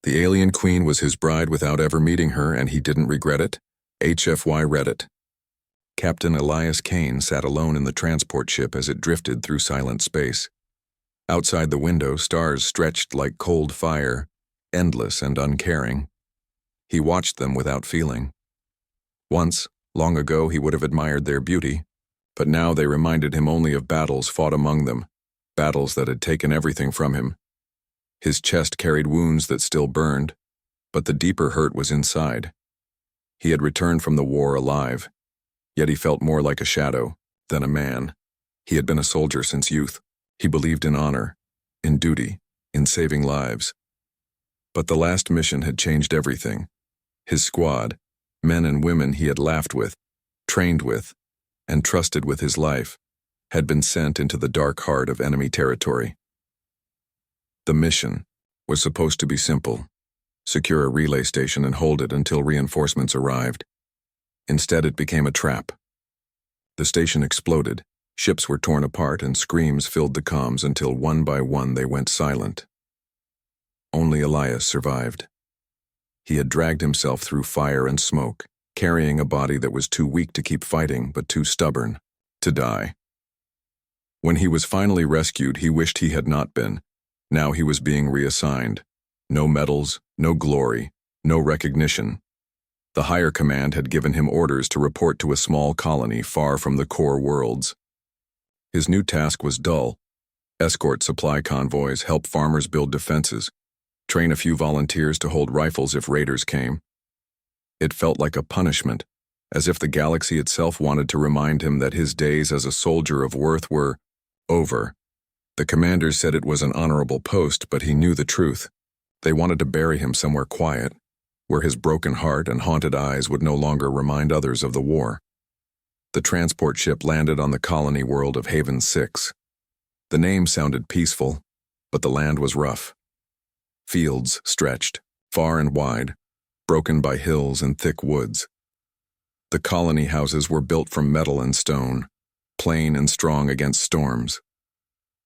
The alien queen was his bride without ever meeting her, and he didn't regret it. HFY Reddit. Captain Elias Kane sat alone in the transport ship as it drifted through silent space. Outside the window, stars stretched like cold fire, endless and uncaring. He watched them without feeling. Once, long ago, he would have admired their beauty, but now they reminded him only of battles fought among them, battles that had taken everything from him. His chest carried wounds that still burned, but the deeper hurt was inside. He had returned from the war alive, yet he felt more like a shadow than a man. He had been a soldier since youth. He believed in honor, in duty, in saving lives. But the last mission had changed everything. His squad, men and women he had laughed with, trained with, and trusted with his life, had been sent into the dark heart of enemy territory. The mission was supposed to be simple: secure a relay station and hold it until reinforcements arrived. Instead, it became a trap. The station exploded, ships were torn apart, and screams filled the comms until one by one they went silent. Only Elias survived. He had dragged himself through fire and smoke, carrying a body that was too weak to keep fighting but too stubborn to die. When he was finally rescued, he wished he had not been. Now he was being reassigned. No medals, no glory, no recognition. The higher command had given him orders to report to a small colony far from the core worlds. His new task was dull: escort supply convoys, help farmers build defenses, train a few volunteers to hold rifles if raiders came. It felt like a punishment, as if the galaxy itself wanted to remind him that his days as a soldier of worth were over. The commanders said it was an honorable post, but he knew the truth. They wanted to bury him somewhere quiet, where his broken heart and haunted eyes would no longer remind others of the war. The transport ship landed on the colony world of Haven 6. The name sounded peaceful, but the land was rough. Fields stretched, far and wide, broken by hills and thick woods. The colony houses were built from metal and stone, plain and strong against storms.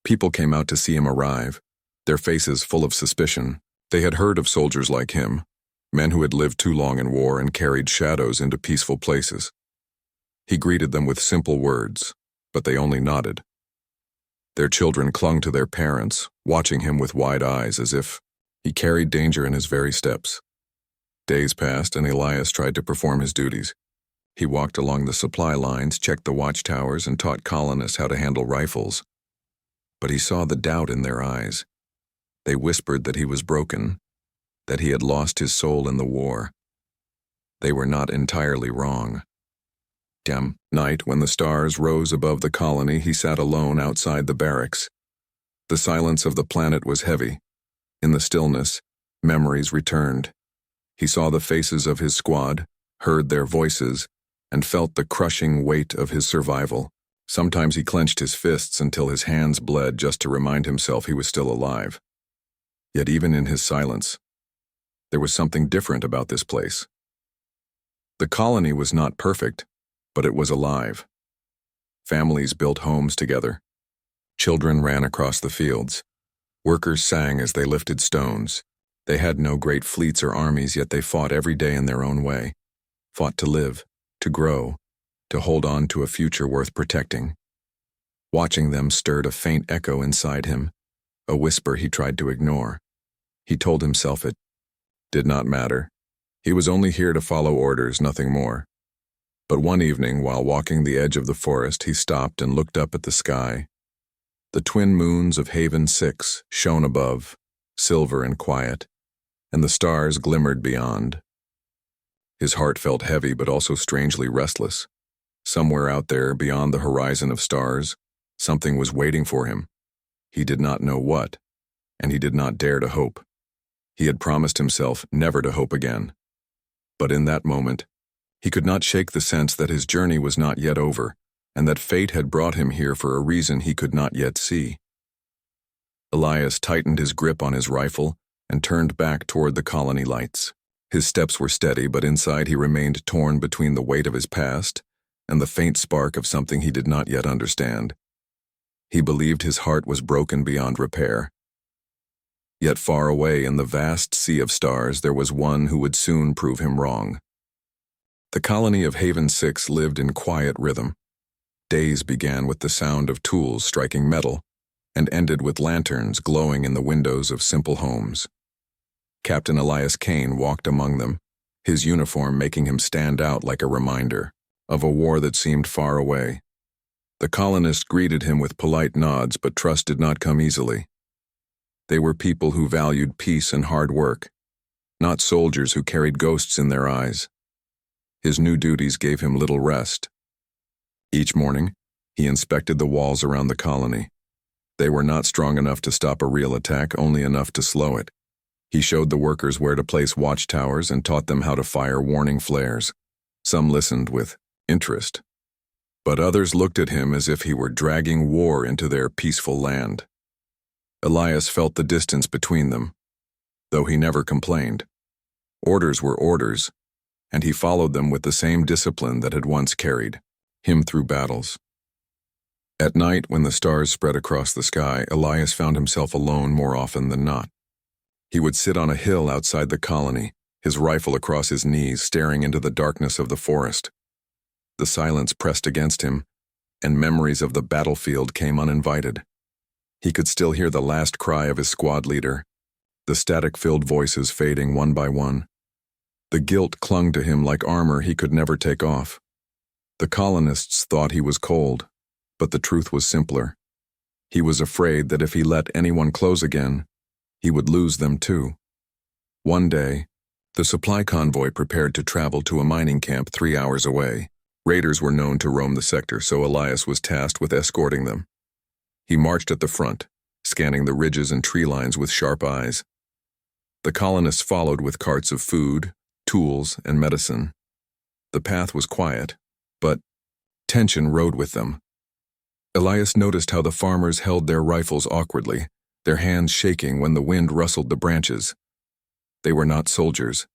People came out to see him arrive, their faces full of suspicion. They had heard of soldiers like him, men who had lived too long in war and carried shadows into peaceful places. He greeted them with simple words, but they only nodded. Their children clung to their parents, watching him with wide eyes as if he carried danger in his very steps. Days passed, and Elias tried to perform his duties. He walked along the supply lines, checked the watchtowers, and taught colonists how to handle rifles. But he saw the doubt in their eyes. They whispered that he was broken, that he had lost his soul in the war. They were not entirely wrong. Night, when the stars rose above the colony, he sat alone outside the barracks. The silence of the planet was heavy. In the stillness, memories returned. He saw the faces of his squad, heard their voices, and felt the crushing weight of his survival. Sometimes he clenched his fists until his hands bled just to remind himself he was still alive. Yet even in his silence, there was something different about this place. The colony was not perfect, but it was alive. Families built homes together. Children ran across the fields. Workers sang as they lifted stones. They had no great fleets or armies, yet they fought every day in their own way. Fought to live, to grow, to hold on to a future worth protecting. Watching them stirred a faint echo inside him, a whisper he tried to ignore. He told himself it did not matter. He was only here to follow orders, nothing more. But one evening, while walking the edge of the forest, he stopped and looked up at the sky. The twin moons of Haven 6 shone above, silver and quiet, and the stars glimmered beyond. His heart felt heavy but also strangely restless. Somewhere out there, beyond the horizon of stars, something was waiting for him. He did not know what, and he did not dare to hope. He had promised himself never to hope again. But in that moment, he could not shake the sense that his journey was not yet over, and that fate had brought him here for a reason he could not yet see. Elias tightened his grip on his rifle and turned back toward the colony lights. His steps were steady, but inside he remained torn between the weight of his past and the faint spark of something he did not yet understand. He believed his heart was broken beyond repair. Yet far away in the vast sea of stars there was one who would soon prove him wrong. The colony of Haven 6 lived in quiet rhythm. Days began with the sound of tools striking metal, and ended with lanterns glowing in the windows of simple homes. Captain Elias Kane walked among them, his uniform making him stand out like a reminder of a war that seemed far away. The colonists greeted him with polite nods, but trust did not come easily. They were people who valued peace and hard work, not soldiers who carried ghosts in their eyes. His new duties gave him little rest. Each morning, he inspected the walls around the colony. They were not strong enough to stop a real attack, only enough to slow it. He showed the workers where to place watchtowers and taught them how to fire warning flares. Some listened with interest, but others looked at him as if he were dragging war into their peaceful land. Elias felt the distance between them, though he never complained. Orders were orders, and he followed them with the same discipline that had once carried him through battles. At night, when the stars spread across the sky, Elias found himself alone more often than not. He would sit on a hill outside the colony, his rifle across his knees, staring into the darkness of the forest. The silence pressed against him, and memories of the battlefield came uninvited. He could still hear the last cry of his squad leader, the static-filled voices fading one by one. The guilt clung to him like armor he could never take off. The colonists thought he was cold, but the truth was simpler. He was afraid that if he let anyone close again, he would lose them too. One day, the supply convoy prepared to travel to a mining camp 3 hours away. Raiders were known to roam the sector, so Elias was tasked with escorting them. He marched at the front, scanning the ridges and tree lines with sharp eyes. The colonists followed with carts of food, tools, and medicine. The path was quiet, but tension rode with them. Elias noticed how the farmers held their rifles awkwardly, their hands shaking when the wind rustled the branches. They were not soldiers.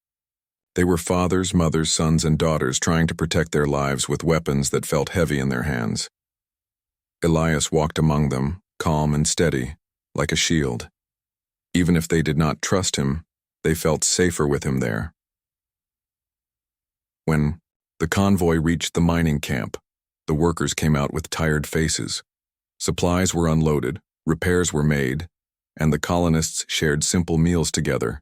They were fathers, mothers, sons, and daughters trying to protect their lives with weapons that felt heavy in their hands. Elias walked among them, calm and steady, like a shield. Even if they did not trust him, they felt safer with him there. When the convoy reached the mining camp, the workers came out with tired faces. Supplies were unloaded, repairs were made, and the colonists shared simple meals together.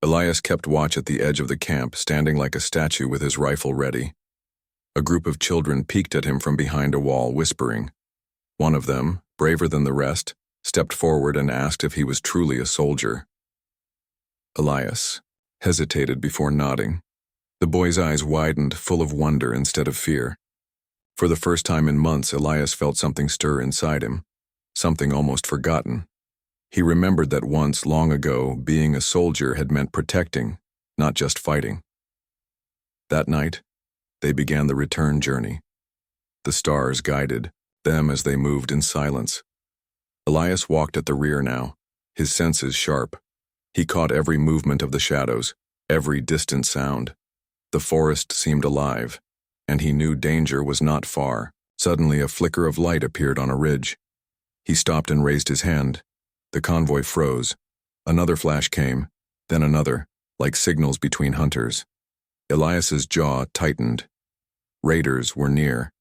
Elias kept watch at the edge of the camp, standing like a statue with his rifle ready. A group of children peeked at him from behind a wall, whispering. One of them, braver than the rest, stepped forward and asked if he was truly a soldier. Elias hesitated before nodding. The boy's eyes widened, full of wonder instead of fear. For the first time in months, Elias felt something stir inside him, something almost forgotten. He remembered that once, long ago, being a soldier had meant protecting, not just fighting. That night, they began the return journey. The stars guided them as they moved in silence. Elias walked at the rear now, his senses sharp. He caught every movement of the shadows, every distant sound. The forest seemed alive, and he knew danger was not far. Suddenly, a flicker of light appeared on a ridge. He stopped and raised his hand. The convoy froze. Another flash came, then another, like signals between hunters. Elias's jaw tightened. Raiders were near.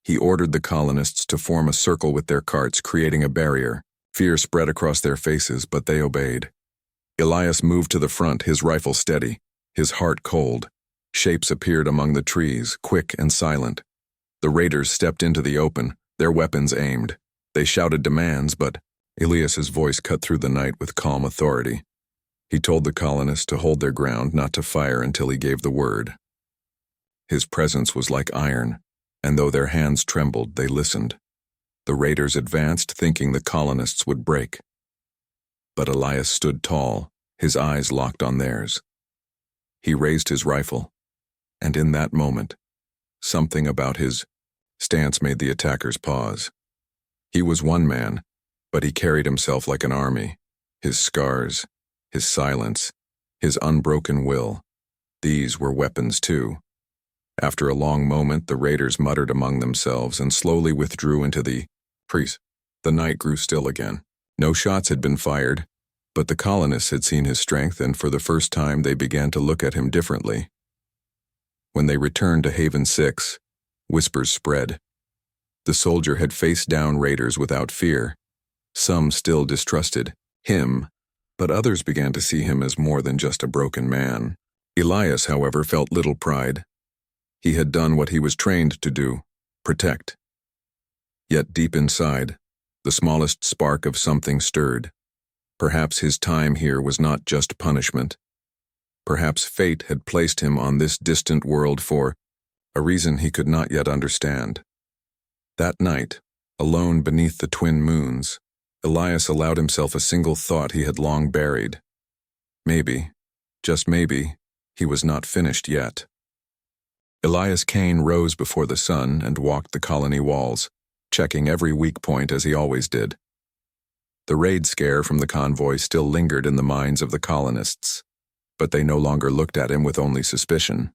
He ordered the colonists to form a circle with their carts, creating a barrier. Fear spread across their faces, but they obeyed. Elias moved to the front, his rifle steady, his heart cold. Shapes appeared among the trees, quick and silent. The raiders stepped into the open, their weapons aimed. They shouted demands, but Elias's voice cut through the night with calm authority. He told the colonists to hold their ground, not to fire until he gave the word. His presence was like iron, and though their hands trembled, they listened. The raiders advanced, thinking the colonists would break. But Elias stood tall, his eyes locked on theirs. He raised his rifle, and in that moment, something about his stance made the attackers pause. He was one man, but he carried himself like an army. His scars, his silence, his unbroken will, these were weapons too. After a long moment, the raiders muttered among themselves and slowly withdrew into the trees. The night grew still again. No shots had been fired, But the colonists had seen his strength, and for the first time they began to look at him differently. When they returned to Haven 6, whispers spread. The soldier had faced down raiders without fear. Some still distrusted him, but others began to see him as more than just a broken man. Elias, however, felt little pride. He had done what he was trained to do, protect. Yet deep inside, the smallest spark of something stirred. Perhaps his time here was not just punishment. Perhaps fate had placed him on this distant world for a reason he could not yet understand. That night, alone beneath the twin moons, Elias allowed himself a single thought he had long buried. Maybe, just maybe, he was not finished yet. Elias Kane rose before the sun and walked the colony walls, checking every weak point as he always did. The raid scare from the convoy still lingered in the minds of the colonists, but they no longer looked at him with only suspicion.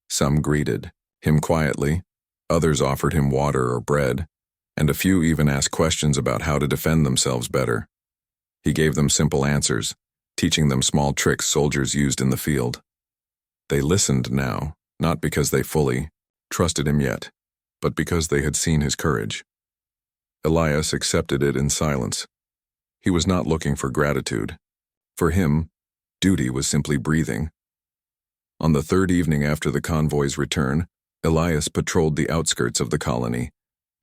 Some greeted him quietly, others offered him water or bread, and a few even asked questions about how to defend themselves better. He gave them simple answers, teaching them small tricks soldiers used in the field. They listened now, not because they fully trusted him yet, but because they had seen his courage. Elias accepted it in silence. He was not looking for gratitude. For him, duty was simply breathing. On the third evening after the convoy's return, Elias patrolled the outskirts of the colony.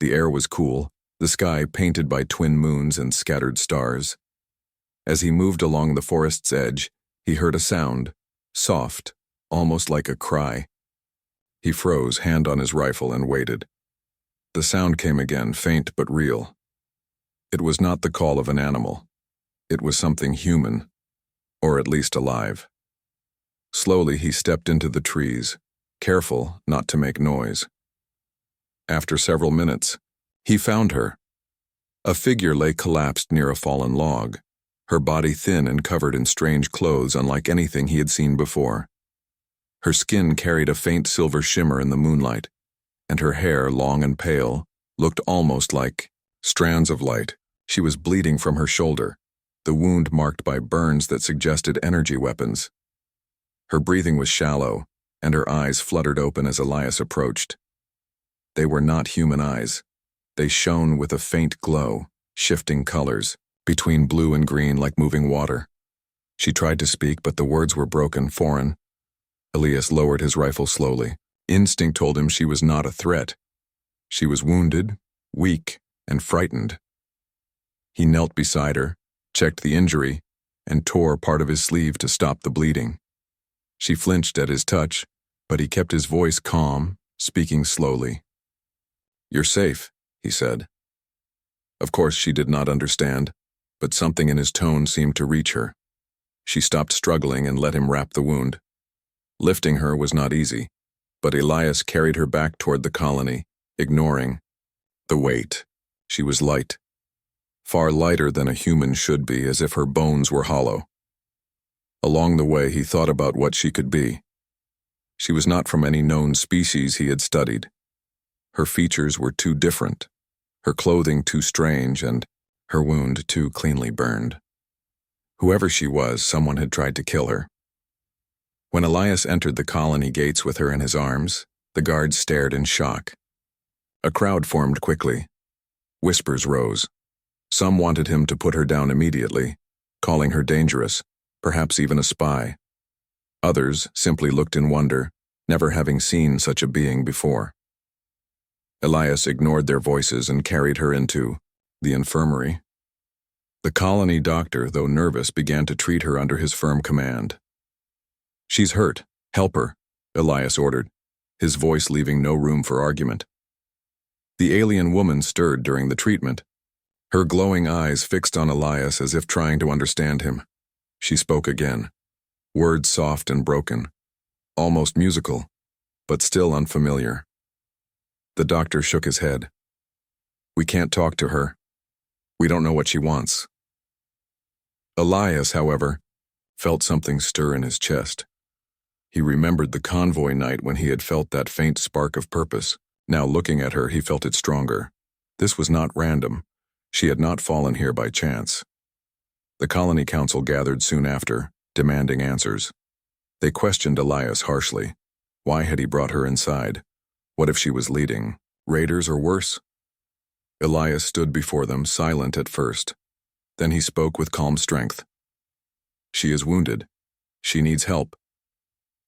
The air was cool, the sky painted by twin moons and scattered stars. As he moved along the forest's edge, he heard a sound, soft, almost like a cry. He froze, hand on his rifle, and waited. The sound came again, faint but real. It was not the call of an animal. It was something human, or at least alive. Slowly he stepped into the trees, careful not to make noise. After several minutes, he found her. A figure lay collapsed near a fallen log, her body thin and covered in strange clothes unlike anything he had seen before. Her skin carried a faint silver shimmer in the moonlight, and her hair, long and pale, looked almost like strands of light. She was bleeding from her shoulder, the wound marked by burns that suggested energy weapons. Her breathing was shallow, and her eyes fluttered open as Elias approached. They were not human eyes. They shone with a faint glow, shifting colors, between blue and green like moving water. She tried to speak, but the words were broken, foreign. Elias lowered his rifle slowly. Instinct told him she was not a threat. She was wounded, weak, and frightened. He knelt beside her, checked the injury, and tore part of his sleeve to stop the bleeding. She flinched at his touch, but he kept his voice calm, speaking slowly. "You're safe," he said. Of course she did not understand, but something in his tone seemed to reach her. She stopped struggling and let him wrap the wound. Lifting her was not easy, but Elias carried her back toward the colony, ignoring the weight. She was light, far lighter than a human should be, as if her bones were hollow. Along the way, he thought about what she could be. She was not from any known species he had studied. Her features were too different, her clothing too strange, and her wound too cleanly burned. Whoever she was, someone had tried to kill her. When Elias entered the colony gates with her in his arms, the guards stared in shock. A crowd formed quickly. Whispers rose. Some wanted him to put her down immediately, calling her dangerous, perhaps even a spy. Others simply looked in wonder, never having seen such a being before. Elias ignored their voices and carried her into the infirmary. The colony doctor, though nervous, began to treat her under his firm command. "She's hurt. Help her," Elias ordered, his voice leaving no room for argument. The alien woman stirred during the treatment, her glowing eyes fixed on Elias as if trying to understand him. She spoke again, words soft and broken, almost musical, but still unfamiliar. The doctor shook his head. "We can't talk to her. We don't know what she wants." Elias, however, felt something stir in his chest. He remembered the convoy night when he had felt that faint spark of purpose. Now looking at her, he felt it stronger. This was not random. She had not fallen here by chance. The colony council gathered soon after, demanding answers. They questioned Elias harshly. Why had he brought her inside? What if she was leading raiders or worse? Elias stood before them, silent at first. Then he spoke with calm strength. She is wounded. She needs help.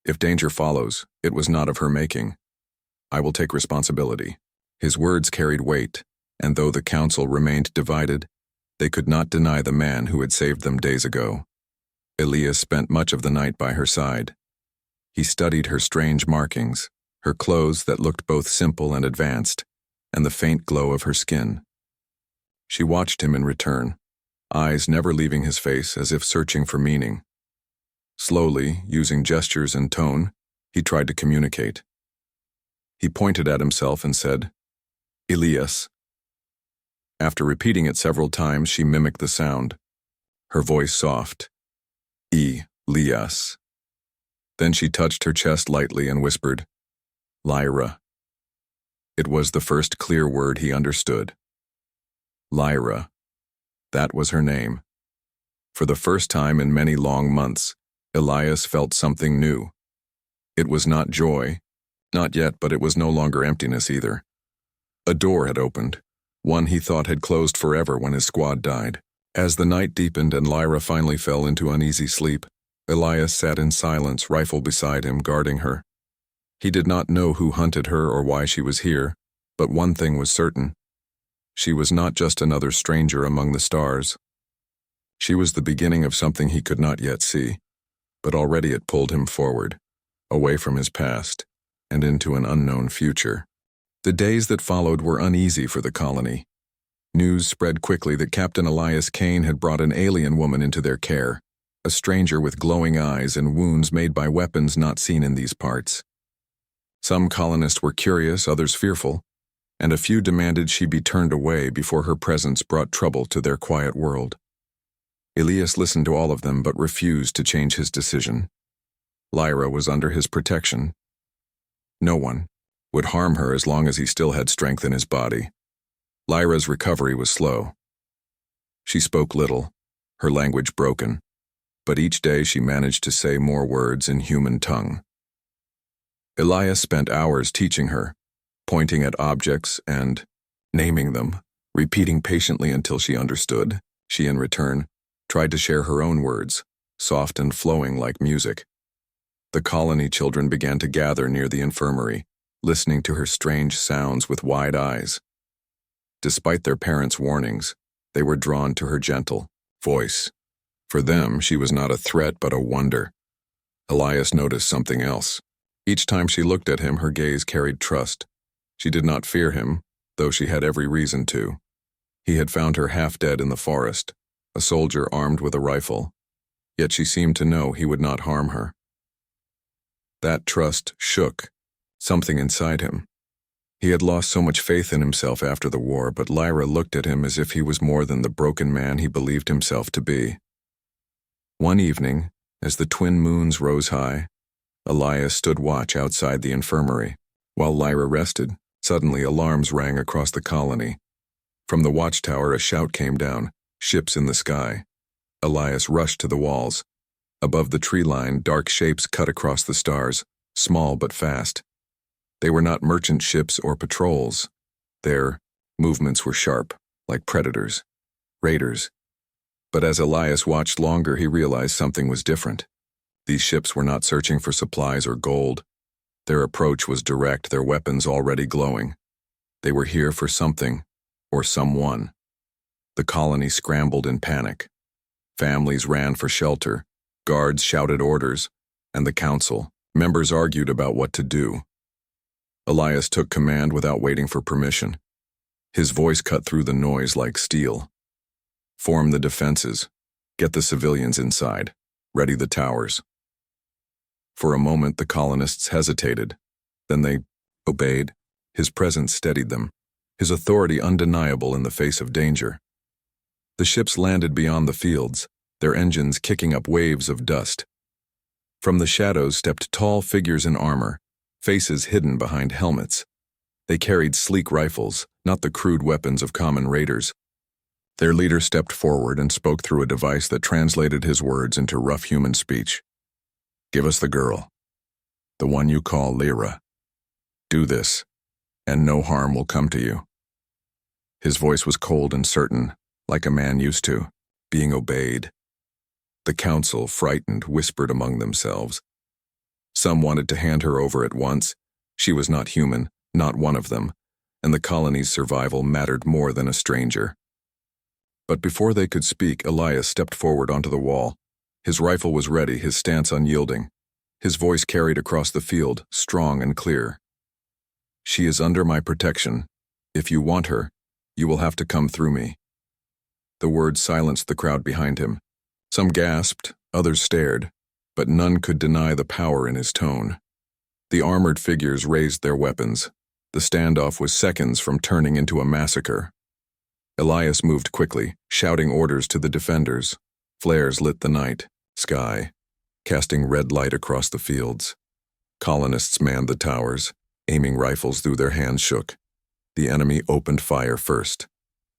If danger follows, it was not of her making. I will take responsibility. His words carried weight, and though the council remained divided, they could not deny the man who had saved them days ago. Elias spent much of the night by her side. He studied her strange markings, her clothes that looked both simple and advanced, and the faint glow of her skin. She watched him in return, eyes never leaving his face as if searching for meaning. Slowly, using gestures and tone, he tried to communicate. He pointed at himself and said, "Elias." After repeating it several times, she mimicked the sound, her voice soft. Elias. Then she touched her chest lightly and whispered, "Lyra." It was the first clear word he understood. Lyra. That was her name. For the first time in many long months, Elias felt something new. It was not joy, not yet, but it was no longer emptiness either. A door had opened, one he thought had closed forever when his squad died. As the night deepened and Lyra finally fell into uneasy sleep, Elias sat in silence, rifle beside him, guarding her. He did not know who hunted her or why she was here, but one thing was certain. She was not just another stranger among the stars. She was the beginning of something he could not yet see, but already it pulled him forward, away from his past, and into an unknown future. The days that followed were uneasy for the colony. News spread quickly that Captain Elias Kane had brought an alien woman into their care, a stranger with glowing eyes and wounds made by weapons not seen in these parts. Some colonists were curious, others fearful, and a few demanded she be turned away before her presence brought trouble to their quiet world. Elias listened to all of them but refused to change his decision. Lyra was under his protection. No one would harm her as long as he still had strength in his body. Lyra's recovery was slow. She spoke little, her language broken, but each day she managed to say more words in human tongue. Elias spent hours teaching her, pointing at objects and naming them, repeating patiently until she understood. She, in return, tried to share her own words, soft and flowing like music. The colony children began to gather near the infirmary, listening to her strange sounds with wide eyes. Despite their parents' warnings, they were drawn to her gentle voice. For them, she was not a threat but a wonder. Elias noticed something else. Each time she looked at him, her gaze carried trust. She did not fear him, though she had every reason to. He had found her half dead in the forest, a soldier armed with a rifle, yet she seemed to know he would not harm her. That trust shook something inside him. He had lost so much faith in himself after the war, but Lyra looked at him as if he was more than the broken man he believed himself to be. One evening, as the twin moons rose high, Elias stood watch outside the infirmary. While Lyra rested, suddenly alarms rang across the colony. From the watchtower a shout came down, "Ships in the sky." Elias rushed to the walls. Above the tree line, dark shapes cut across the stars, small but fast. They were not merchant ships or patrols. Their movements were sharp, like predators, raiders. But as Elias watched longer, he realized something was different. These ships were not searching for supplies or gold. Their approach was direct, their weapons already glowing. They were here for something, or someone. The colony scrambled in panic. Families ran for shelter, guards shouted orders, and the council members argued about what to do. Elias took command without waiting for permission. His voice cut through the noise like steel. "Form the defenses. Get the civilians inside. Ready the towers." For a moment the colonists hesitated. Then they obeyed. His presence steadied them, his authority undeniable in the face of danger. The ships landed beyond the fields, their engines kicking up waves of dust. From the shadows stepped tall figures in armor, faces hidden behind helmets. They carried sleek rifles, not the crude weapons of common raiders. Their leader stepped forward and spoke through a device that translated his words into rough human speech. "Give us the girl. The one you call Lyra. Do this, and no harm will come to you." His voice was cold and certain, like a man used to, being obeyed. The council, frightened, whispered among themselves. Some wanted to hand her over at once. She was not human, not one of them, and the colony's survival mattered more than a stranger. But before they could speak, Elias stepped forward onto the wall. His rifle was ready, his stance unyielding. His voice carried across the field, strong and clear. "She is under my protection. If you want her, you will have to come through me." The words silenced the crowd behind him. Some gasped, others stared, but none could deny the power in his tone. The armored figures raised their weapons. The standoff was seconds from turning into a massacre. Elias moved quickly, shouting orders to the defenders. Flares lit the night sky, casting red light across the fields. Colonists manned the towers, aiming rifles though their hands shook. The enemy opened fire first.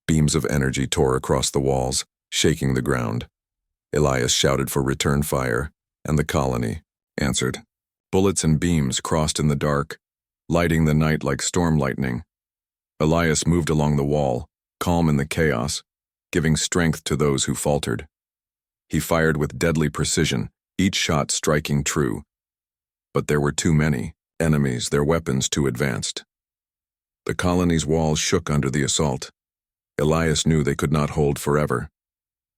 Beams of energy tore across the walls, shaking the ground. Elias shouted for return fire, and the colony answered. Bullets and beams crossed in the dark, lighting the night like storm lightning. Elias moved along the wall, calm in the chaos, giving strength to those who faltered. He fired with deadly precision, each shot striking true. But there were too many enemies, their weapons too advanced. The colony's walls shook under the assault. Elias knew they could not hold forever.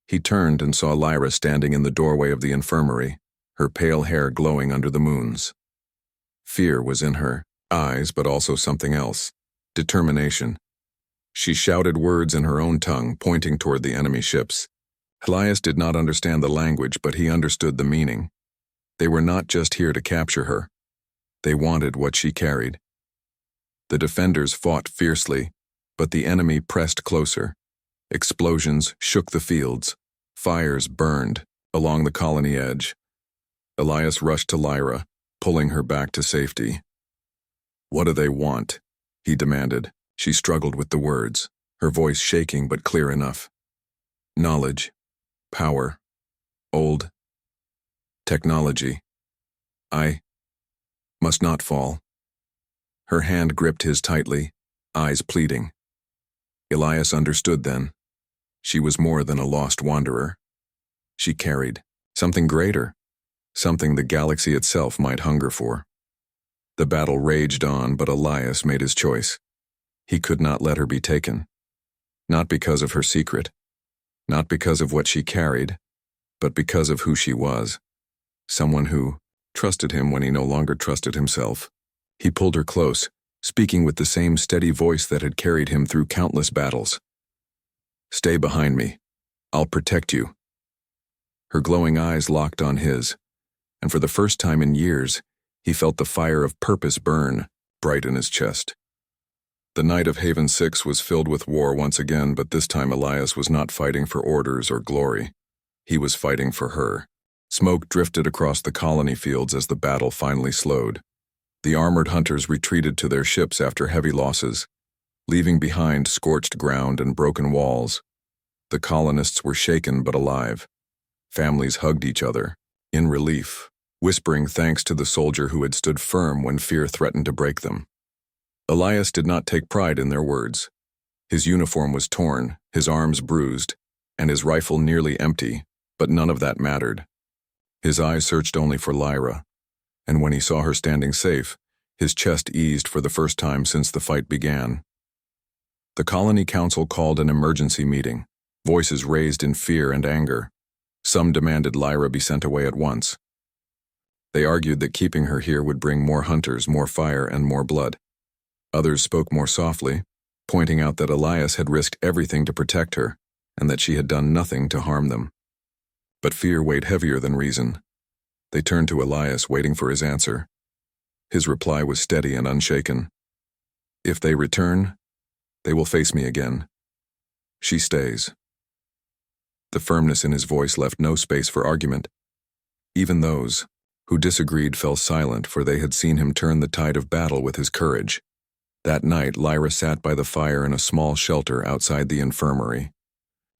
He turned and saw Lyra standing in the doorway of the infirmary, her pale hair glowing under the moons. Fear was in her eyes, but also something else, determination. She shouted words in her own tongue, pointing toward the enemy ships. Elias did not understand the language, but he understood the meaning. They were not just here to capture her. They wanted what she carried. The defenders fought fiercely, but the enemy pressed closer. Explosions shook the fields. Fires burned along the colony edge. Elias rushed to Lyra, pulling her back to safety. "What do they want?" he demanded. She struggled with the words, her voice shaking but clear enough. "Knowledge, power, old technology. I must not fall." Her hand gripped his tightly, eyes pleading. Elias understood then. She was more than a lost wanderer. She carried something greater, something the galaxy itself might hunger for. The battle raged on, but Elias made his choice. He could not let her be taken. Not because of her secret, not because of what she carried, but because of who she was. Someone who trusted him when he no longer trusted himself. He pulled her close, speaking with the same steady voice that had carried him through countless battles. "Stay behind me. I'll protect you." Her glowing eyes locked on his, and for the first time in years, he felt the fire of purpose burn bright in his chest. The night of Haven 6 was filled with war once again, but this time Elias was not fighting for orders or glory. He was fighting for her. Smoke drifted across the colony fields as the battle finally slowed. The armored hunters retreated to their ships after heavy losses, leaving behind scorched ground and broken walls. The colonists were shaken but alive. Families hugged each other, in relief, whispering thanks to the soldier who had stood firm when fear threatened to break them. Elias did not take pride in their words. His uniform was torn, his arms bruised, and his rifle nearly empty, but none of that mattered. His eyes searched only for Lyra, and when he saw her standing safe, his chest eased for the first time since the fight began. The colony council called an emergency meeting, voices raised in fear and anger. Some demanded Lyra be sent away at once. They argued that keeping her here would bring more hunters, more fire, and more blood. Others spoke more softly, pointing out that Elias had risked everything to protect her, and that she had done nothing to harm them. But fear weighed heavier than reason. They turned to Elias, waiting for his answer. His reply was steady and unshaken. "If they return, they will face me again. She stays." The firmness in his voice left no space for argument. Even those who disagreed fell silent, for they had seen him turn the tide of battle with his courage. That night, Lyra sat by the fire in a small shelter outside the infirmary.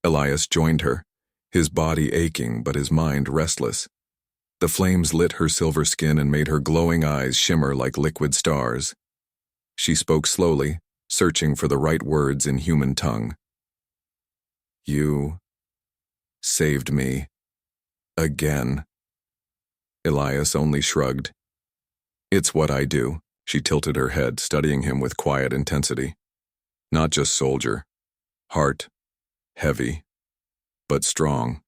Elias joined her, his body aching but his mind restless. The flames lit her silver skin and made her glowing eyes shimmer like liquid stars. She spoke slowly, searching for the right words in human tongue. "You saved me. Again." Elias only shrugged. "It's what I do." She tilted her head, studying him with quiet intensity. "Not just soldier. Heart. Heavy. But strong."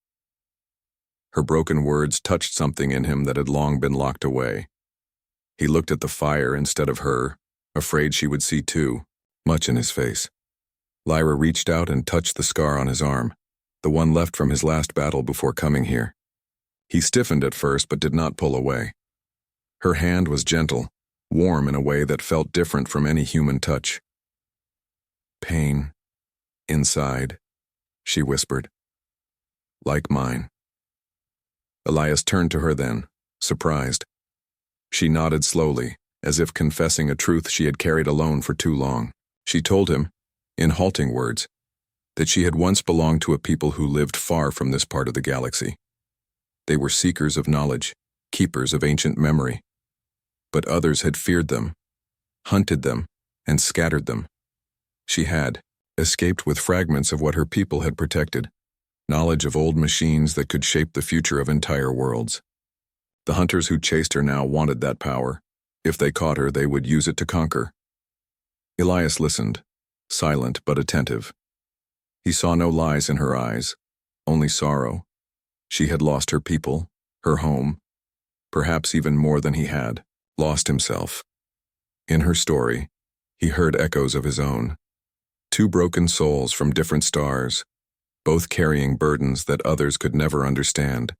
Her broken words touched something in him that had long been locked away. He looked at the fire instead of her, afraid she would see too, much in his face. Lyra reached out and touched the scar on his arm, the one left from his last battle before coming here. He stiffened at first but did not pull away. Her hand was gentle, warm in a way that felt different from any human touch. "Pain. Inside," she whispered. "Like mine." Elias turned to her then, surprised. She nodded slowly, as if confessing a truth she had carried alone for too long. She told him, in halting words, that she had once belonged to a people who lived far from this part of the galaxy. They were seekers of knowledge, keepers of ancient memory. But others had feared them, hunted them, and scattered them. She had escaped with fragments of what her people had protected, knowledge of old machines that could shape the future of entire worlds. The hunters who chased her now wanted that power. If they caught her, they would use it to conquer. Elias listened, silent but attentive. He saw no lies in her eyes, only sorrow. She had lost her people, her home, perhaps even more than he had, lost himself. In her story, he heard echoes of his own. Two broken souls from different stars, both carrying burdens that others could never understand.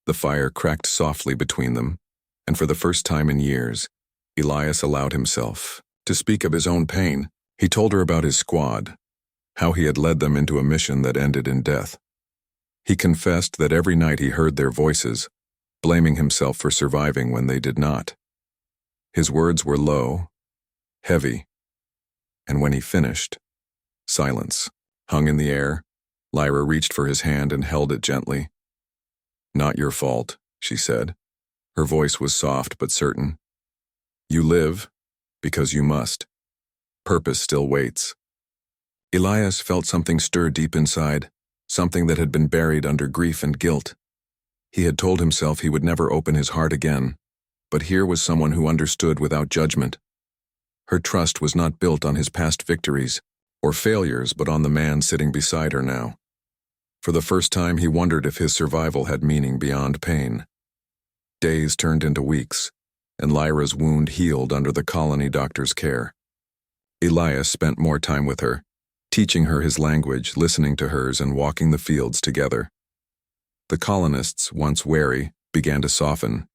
The fire cracked softly between them, and for the first time in years, Elias allowed himself to speak of his own pain. He told her about his squad, how he had led them into a mission that ended in death. He confessed that every night he heard their voices, blaming himself for surviving when they did not. His words were low, heavy, and when he finished, silence hung in the air. Lyra reached for his hand and held it gently. "Not your fault," she said. Her voice was soft but certain. "You live because you must. Purpose still waits." Elias felt something stir deep inside, something that had been buried under grief and guilt. He had told himself he would never open his heart again, but here was someone who understood without judgment. Her trust was not built on his past victories or failures, but on the man sitting beside her now. For the first time, he wondered if his survival had meaning beyond pain. Days turned into weeks, and Lyra's wound healed under the colony doctor's care. Elias spent more time with her, teaching her his language, listening to hers, and walking the fields together. The colonists, once wary, began to soften.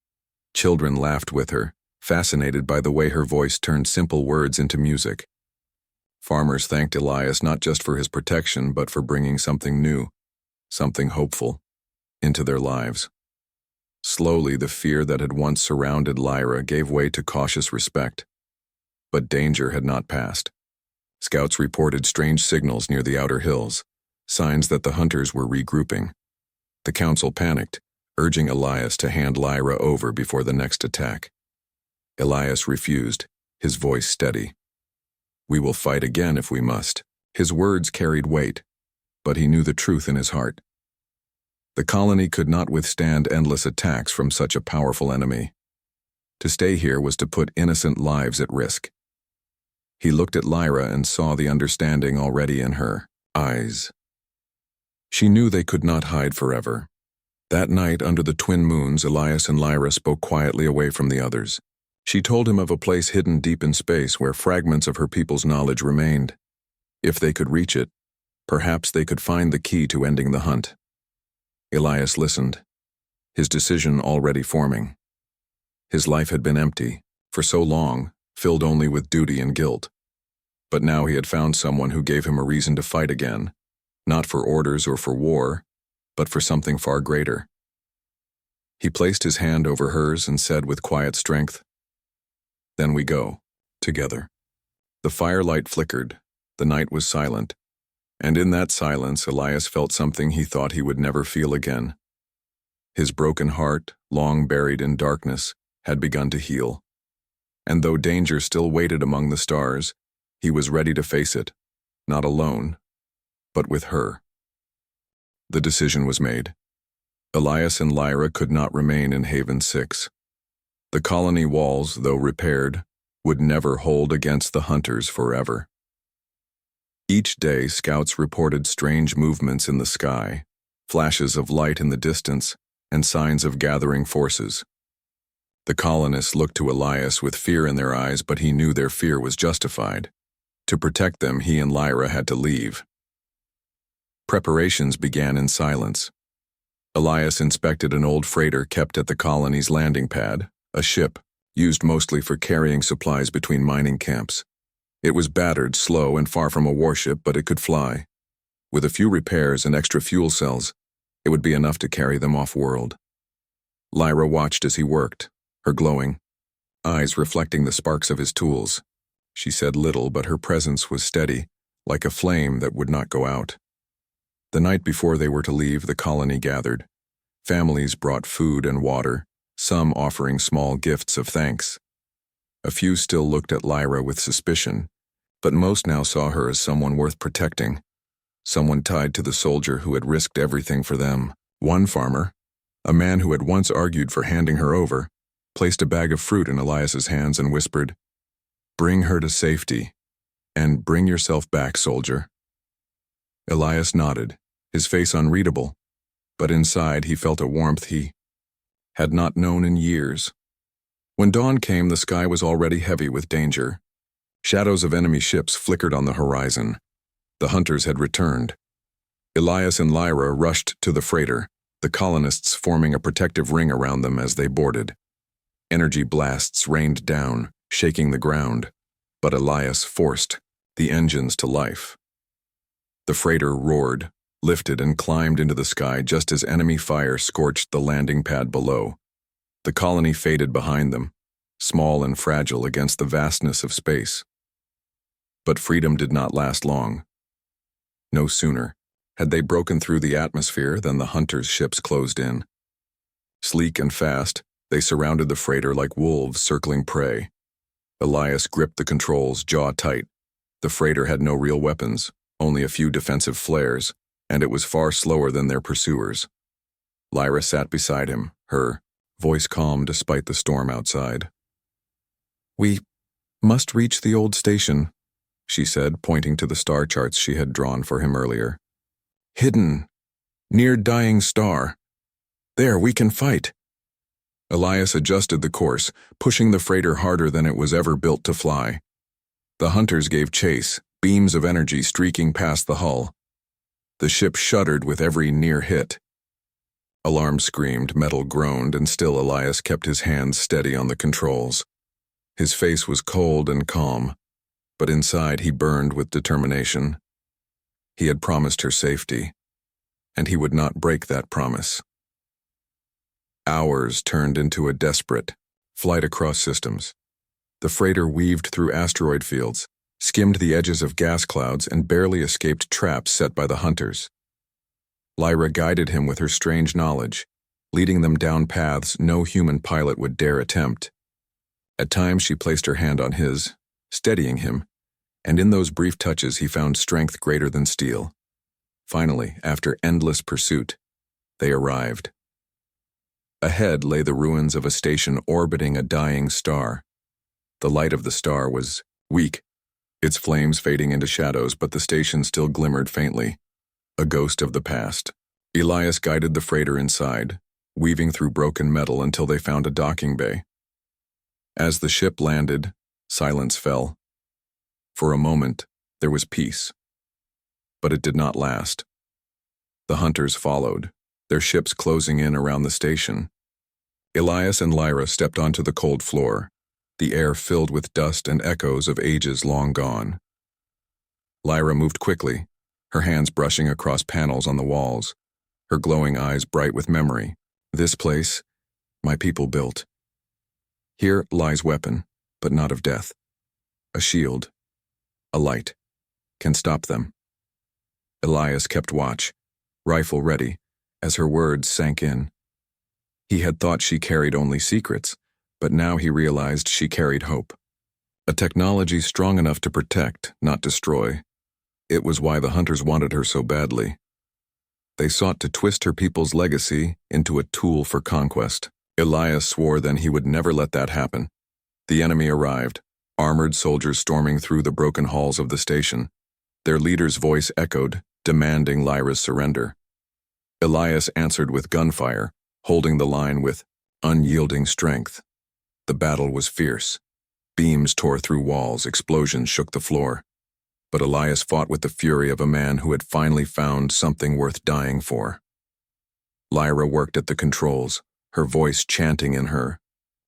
Children laughed with her, fascinated by the way her voice turned simple words into music. Farmers thanked Elias not just for his protection, but for bringing something new, something hopeful, into their lives. Slowly, the fear that had once surrounded Lyra gave way to cautious respect. But danger had not passed. Scouts reported strange signals near the outer hills, signs that the hunters were regrouping. The council panicked, urging Elias to hand Lyra over before the next attack. Elias refused, his voice steady. "We will fight again if we must." His words carried weight, but he knew the truth in his heart. The colony could not withstand endless attacks from such a powerful enemy. To stay here was to put innocent lives at risk. He looked at Lyra and saw the understanding already in her eyes. She knew they could not hide forever. That night, under the twin moons, Elias and Lyra spoke quietly away from the others. She told him of a place hidden deep in space where fragments of her people's knowledge remained. If they could reach it, perhaps they could find the key to ending the hunt. Elias listened, his decision already forming. His life had been empty, for so long, filled only with duty and guilt. But now he had found someone who gave him a reason to fight again, not for orders or for war, but for something far greater. He placed his hand over hers and said with quiet strength, "Then we go, together." The firelight flickered, the night was silent, And in that silence, Elias felt something he thought he would never feel again. His broken heart, long buried in darkness, had begun to heal. And though danger still waited among the stars, he was ready to face it, not alone, but with her. The decision was made. Elias and Lyra could not remain in Haven 6. The colony walls, though repaired, would never hold against the hunters forever. Each day, scouts reported strange movements in the sky, flashes of light in the distance, and signs of gathering forces. The colonists looked to Elias with fear in their eyes, but he knew their fear was justified. To protect them, he and Lyra had to leave. Preparations began in silence. Elias inspected an old freighter kept at the colony's landing pad, a ship used mostly for carrying supplies between mining camps. It was battered, slow, and far from a warship, but it could fly. With a few repairs and extra fuel cells, it would be enough to carry them off-world. Lyra watched as he worked, her glowing eyes reflecting the sparks of his tools. She said little, but her presence was steady, like a flame that would not go out. The night before they were to leave, the colony gathered. Families brought food and water, some offering small gifts of thanks. A few still looked at Lyra with suspicion, but most now saw her as someone worth protecting, someone tied to the soldier who had risked everything for them. One farmer, a man who had once argued for handing her over, placed a bag of fruit in Elias's hands and whispered, "Bring her to safety, and bring yourself back, soldier." Elias nodded, his face unreadable, but inside he felt a warmth he had not known in years. When dawn came, the sky was already heavy with danger. Shadows of enemy ships flickered on the horizon. The hunters had returned. Elias and Lyra rushed to the freighter, the colonists forming a protective ring around them as they boarded. Energy blasts rained down, shaking the ground, but Elias forced the engines to life. The freighter roared, lifted, and climbed into the sky just as enemy fire scorched the landing pad below. The colony faded behind them, small and fragile against the vastness of space. But freedom did not last long. No sooner had they broken through the atmosphere than the hunters' ships closed in. Sleek and fast, they surrounded the freighter like wolves circling prey. Elias gripped the controls, jaw tight. The freighter had no real weapons, only a few defensive flares, and it was far slower than their pursuers. Lyra sat beside him, her voice calm despite the storm outside. "We must reach the old station," she said, pointing to the star charts she had drawn for him earlier. "Hidden, near dying star. There, we can fight." Elias adjusted the course, pushing the freighter harder than it was ever built to fly. The hunters gave chase, beams of energy streaking past the hull. The ship shuddered with every near hit. Alarm screamed, metal groaned, and still Elias kept his hands steady on the controls. His face was cold and calm, but inside he burned with determination. He had promised her safety, and he would not break that promise. Hours turned into a desperate flight across systems. The freighter weaved through asteroid fields, skimmed the edges of gas clouds, and barely escaped traps set by the hunters. Lyra guided him with her strange knowledge, leading them down paths no human pilot would dare attempt. At times she placed her hand on his, steadying him, and in those brief touches he found strength greater than steel. Finally, after endless pursuit, they arrived. Ahead lay the ruins of a station orbiting a dying star. The light of the star was weak, its flames fading into shadows, but the station still glimmered faintly, a ghost of the past. Elias guided the freighter inside, weaving through broken metal until they found a docking bay. As the ship landed, silence fell. For a moment, there was peace. But it did not last. The hunters followed, their ships closing in around the station. Elias and Lyra stepped onto the cold floor, the air filled with dust and echoes of ages long gone. Lyra moved quickly, her hands brushing across panels on the walls, her glowing eyes bright with memory. "This place, my people built. Here lies weapon, but not of death. A shield, a light, can stop them." Elias kept watch, rifle ready, as her words sank in. He had thought she carried only secrets, but now he realized she carried hope. A technology strong enough to protect, not destroy. It was why the hunters wanted her so badly. They sought to twist her people's legacy into a tool for conquest. Elias swore then he would never let that happen. The enemy arrived, armored soldiers storming through the broken halls of the station. Their leader's voice echoed, demanding Lyra's surrender. Elias answered with gunfire, holding the line with unyielding strength. The battle was fierce. Beams tore through walls, explosions shook the floor. But Elias fought with the fury of a man who had finally found something worth dying for. Lyra worked at the controls, her voice chanting in her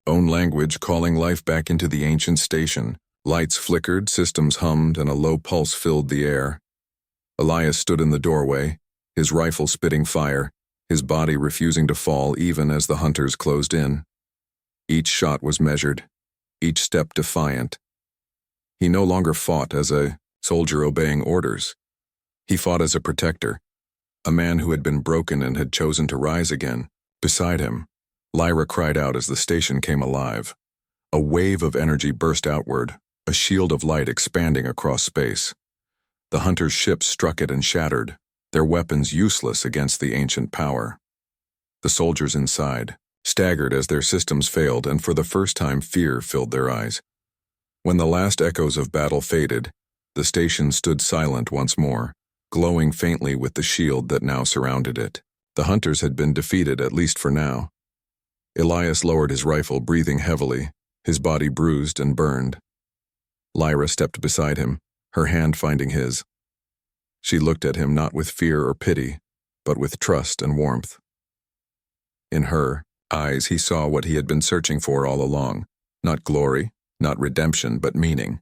own language, calling life back into the ancient station. Lights flickered, systems hummed, and a low pulse filled the air. Elias stood in the doorway, his rifle spitting fire, his body refusing to fall even as the hunters closed in. Each shot was measured, each step defiant. He no longer fought as a soldier obeying orders. He fought as a protector, a man who had been broken and had chosen to rise again. Beside him, Lyra cried out as the station came alive. A wave of energy burst outward, a shield of light expanding across space. The hunters' ships struck it and shattered, their weapons useless against the ancient power. The soldiers inside staggered as their systems failed, and for the first time fear filled their eyes. When the last echoes of battle faded, the station stood silent once more, glowing faintly with the shield that now surrounded it. The hunters had been defeated, at least for now. Elias lowered his rifle, breathing heavily, his body bruised and burned. Lyra stepped beside him, her hand finding his. She looked at him not with fear or pity, but with trust and warmth. In her eyes he saw what he had been searching for all along, not glory, not redemption, but meaning.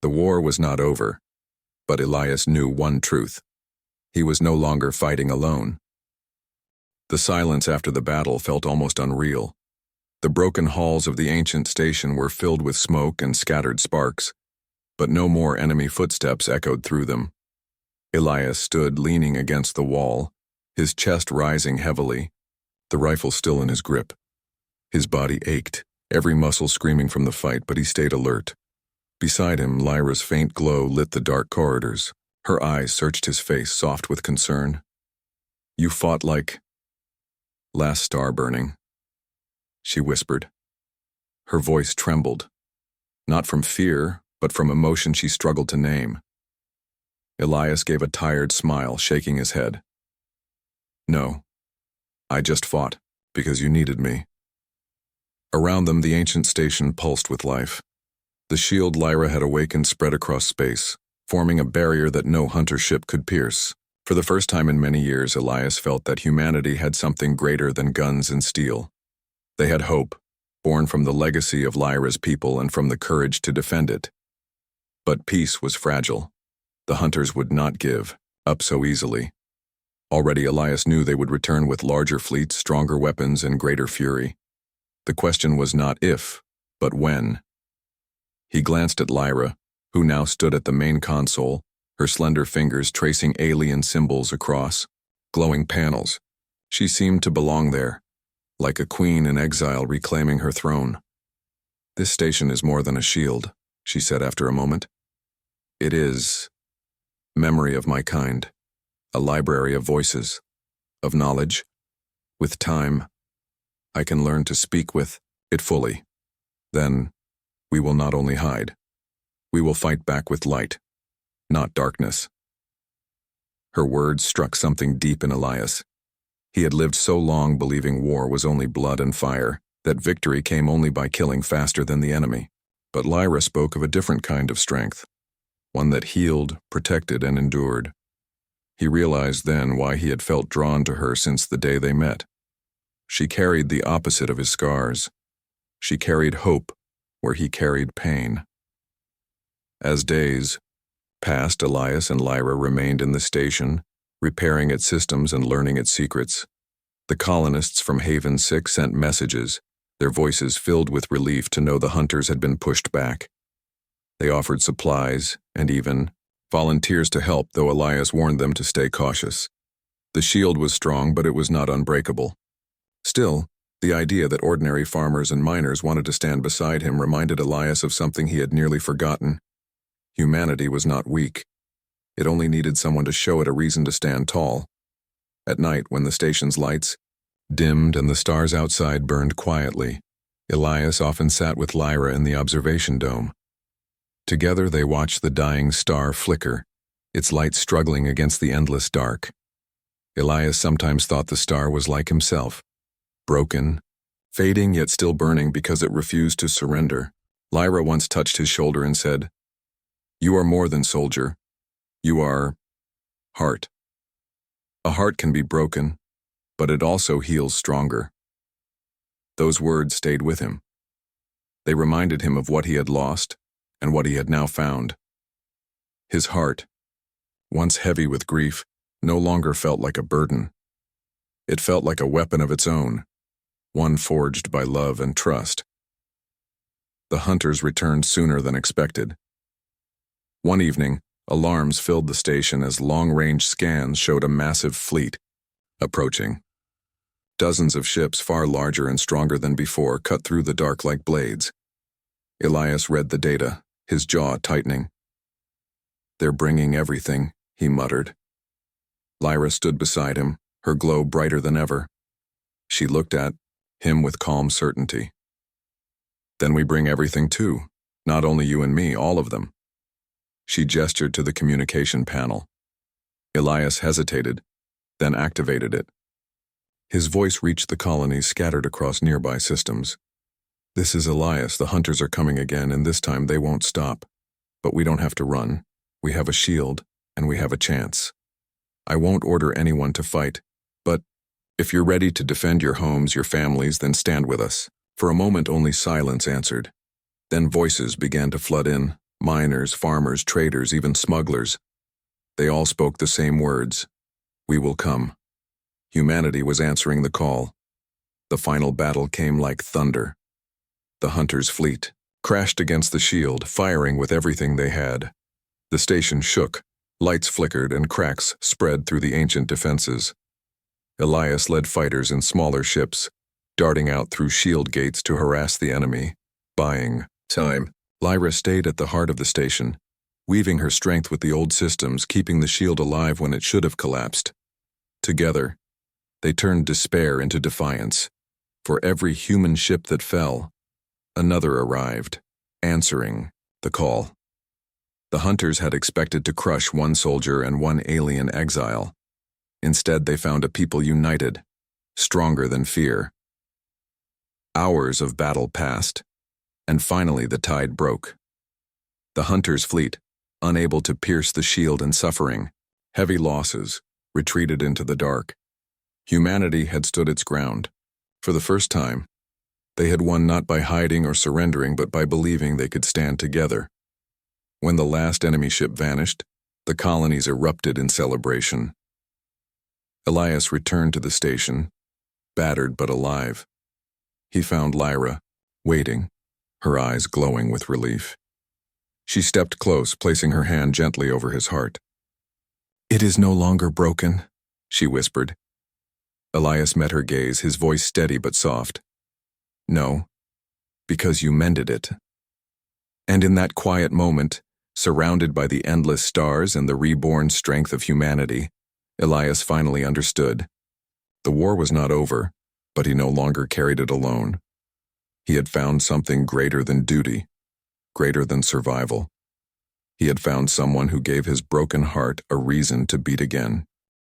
The war was not over, but Elias knew one truth. He was no longer fighting alone. The silence after the battle felt almost unreal. The broken halls of the ancient station were filled with smoke and scattered sparks, but no more enemy footsteps echoed through them. Elias stood leaning against the wall, his chest rising heavily, the rifle still in his grip. His body ached, every muscle screaming from the fight, but he stayed alert. Beside him, Lyra's faint glow lit the dark corridors. Her eyes searched his face, soft with concern. "You fought like last star burning," she whispered. Her voice trembled, not from fear, but from emotion she struggled to name. Elias gave a tired smile, shaking his head. "No, I just fought because you needed me." Around them, the ancient station pulsed with life. The shield Lyra had awakened spread across space, forming a barrier that no hunter ship could pierce. For the first time in many years, Elias felt that humanity had something greater than guns and steel. They had hope, born from the legacy of Lyra's people and from the courage to defend it. But peace was fragile. The hunters would not give up so easily. Already Elias knew they would return with larger fleets, stronger weapons, and greater fury. The question was not if, but when. He glanced at Lyra, who now stood at the main console, her slender fingers tracing alien symbols across glowing panels. She seemed to belong there, like a queen in exile reclaiming her throne. "This station is more than a shield," she said after a moment. "It is memory of my kind, a library of voices, of knowledge. With time, I can learn to speak with it fully. Then, we will not only hide, we will fight back with light, not darkness." Her words struck something deep in Elias. He had lived so long believing war was only blood and fire, that victory came only by killing faster than the enemy. But Lyra spoke of a different kind of strength, one that healed, protected, and endured. He realized then why he had felt drawn to her since the day they met. She carried the opposite of his scars. She carried hope where he carried pain. As days passed, Elias and Lyra remained in the station, repairing its systems and learning its secrets. The colonists from Haven 6 sent messages, their voices filled with relief to know the hunters had been pushed back. They offered supplies and even volunteers to help, though Elias warned them to stay cautious. The shield was strong, but it was not unbreakable. Still, the idea that ordinary farmers and miners wanted to stand beside him reminded Elias of something he had nearly forgotten. Humanity was not weak. It only needed someone to show it a reason to stand tall. At night, when the station's lights dimmed and the stars outside burned quietly, Elias often sat with Lyra in the observation dome. Together they watched the dying star flicker, its light struggling against the endless dark. Elias sometimes thought the star was like himself, broken, fading yet still burning because it refused to surrender. Lyra once touched his shoulder and said, "You are more than soldier. You are heart. A heart can be broken, but it also heals stronger." Those words stayed with him. They reminded him of what he had lost and what he had now found. His heart, once heavy with grief, no longer felt like a burden. It felt like a weapon of its own, one forged by love and trust. The hunters returned sooner than expected. One evening, alarms filled the station as long-range scans showed a massive fleet approaching. Dozens of ships, far larger and stronger than before, cut through the dark like blades. Elias read the data, his jaw tightening. "They're bringing everything," he muttered. Lyra stood beside him, her glow brighter than ever. She looked at him with calm certainty. "Then we bring everything too, not only you and me, all of them." She gestured to the communication panel. Elias hesitated, then activated it. His voice reached the colonies scattered across nearby systems. "This is Elias, the hunters are coming again, and this time they won't stop. But we don't have to run. We have a shield, and we have a chance. I won't order anyone to fight, but if you're ready to defend your homes, your families, then stand with us." For a moment only silence answered. Then voices began to flood in, miners, farmers, traders, even smugglers. They all spoke the same words. "We will come." Humanity was answering the call. The final battle came like thunder. The hunters' fleet crashed against the shield, firing with everything they had. The station shook, lights flickered, and cracks spread through the ancient defenses. Elias led fighters in smaller ships, darting out through shield gates to harass the enemy, buying time. Lyra stayed at the heart of the station, weaving her strength with the old systems, keeping the shield alive when it should have collapsed. Together, they turned despair into defiance. For every human ship that fell, another arrived, answering the call. The hunters had expected to crush one soldier and one alien exile. Instead, they found a people united, stronger than fear. Hours of battle passed, and finally the tide broke. The hunters' fleet, unable to pierce the shield and suffering, heavy losses, retreated into the dark. Humanity had stood its ground. For the first time, they had won not by hiding or surrendering, but by believing they could stand together. When the last enemy ship vanished, the colonies erupted in celebration. Elias returned to the station, battered but alive. He found Lyra, waiting, her eyes glowing with relief. She stepped close, placing her hand gently over his heart. "It is no longer broken," she whispered. Elias met her gaze, his voice steady but soft. "No, because you mended it." And in that quiet moment, surrounded by the endless stars and the reborn strength of humanity, Elias finally understood. The war was not over, but he no longer carried it alone. He had found something greater than duty, greater than survival. He had found someone who gave his broken heart a reason to beat again.